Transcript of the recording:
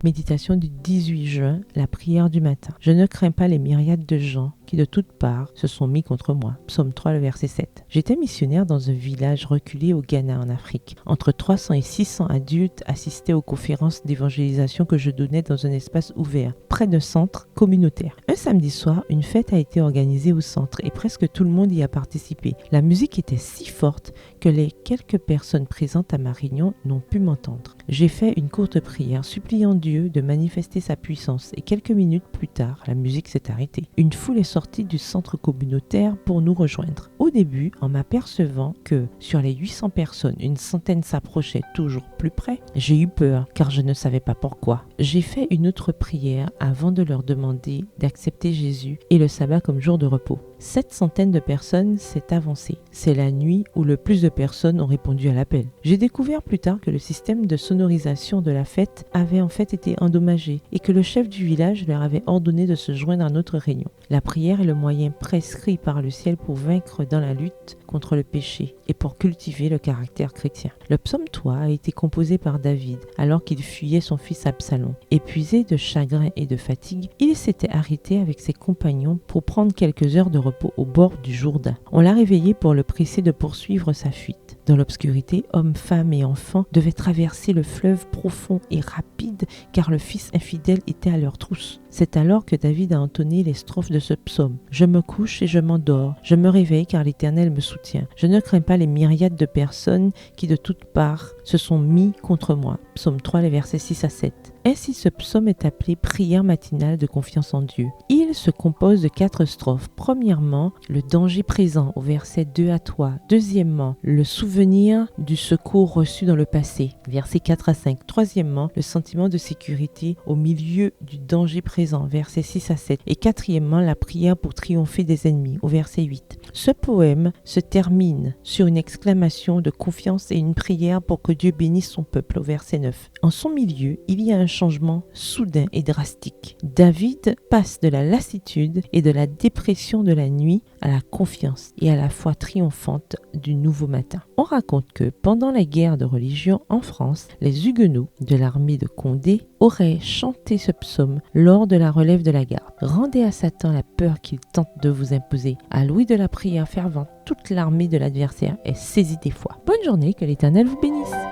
Méditation du 18 juin, la prière du matin. Je ne crains pas les myriades de gens qui de toutes parts se sont mis contre moi. Psaume 3, le verset 7. J'étais missionnaire dans un village reculé au Ghana en Afrique. Entre 300 et 600 adultes assistaient aux conférences d'évangélisation que je donnais dans un espace ouvert, près d'un centre communautaire. Un samedi soir, une fête a été organisée au centre et presque tout le monde y a participé. La musique était si forte que les quelques personnes présentes à ma réunion n'ont pu m'entendre. J'ai fait une courte prière suppliant Dieu de manifester sa puissance et quelques minutes plus tard, la musique s'est arrêtée. Une foule est sortie du centre communautaire pour nous rejoindre. Au début, en m'apercevant que sur les 800 personnes, une centaine s'approchait toujours plus près, j'ai eu peur car je ne savais pas pourquoi. J'ai fait une autre prière avant de leur demander d'accepter Jésus et le sabbat comme jour de repos. Cette centaine de personnes s'est avancée. C'est la nuit où le plus de personnes ont répondu à l'appel. J'ai découvert plus tard que le système de sonorisation de la fête avait en fait été endommagé et que le chef du village leur avait ordonné de se joindre à notre réunion. La prière est le moyen prescrit par le ciel pour vaincre dans la lutte contre le péché et pour cultiver le caractère chrétien. Le psaume 3 a été composé par David alors qu'il fuyait son fils Absalom. Épuisé de chagrin et de fatigue, il s'était arrêté avec ses compagnons pour prendre quelques heures de repos au bord du Jourdain. On l'a réveillé pour le presser de poursuivre sa fuite. Dans l'obscurité, hommes, femmes et enfants devaient traverser le fleuve profond et rapide car le fils infidèle était à leur trousse. C'est alors que David a entonné les strophes de ce psaume. Je me couche et je m'endors, je me réveille car l'Éternel me soutient. Je ne crains pas les myriades de personnes qui de toutes parts se sont mis contre moi. Psaume 3, les versets 6 à 7. Ainsi, ce psaume est appelé prière matinale de confiance en Dieu. Il se compose de 4 strophes. Premièrement, le danger présent au verset 2 à 3. Deuxièmement, le souvenir du secours reçu dans le passé, versets 4 à 5. Troisièmement, le sentiment de sécurité au milieu du danger présent, versets 6 à 7. Et quatrièmement, la prière pour triompher des ennemis, au verset 8. Ce poème se termine sur une exclamation de confiance et une prière pour que Dieu bénisse son peuple, au verset 9. En son milieu, il y a un changement soudain et drastique. David passe de la lassitude et de la dépression de la nuit à la confiance et à la foi triomphante du nouveau matin. On raconte que pendant la guerre de religion en France, les Huguenots de l'armée de Condé auraient chanté ce psaume lors de la relève de la garde. Rendez à Satan la peur qu'il tente de vous imposer. À l'ouïe de la prière fervente, toute l'armée de l'adversaire est saisie d'effroi. Bonne journée, que l'Éternel vous bénisse.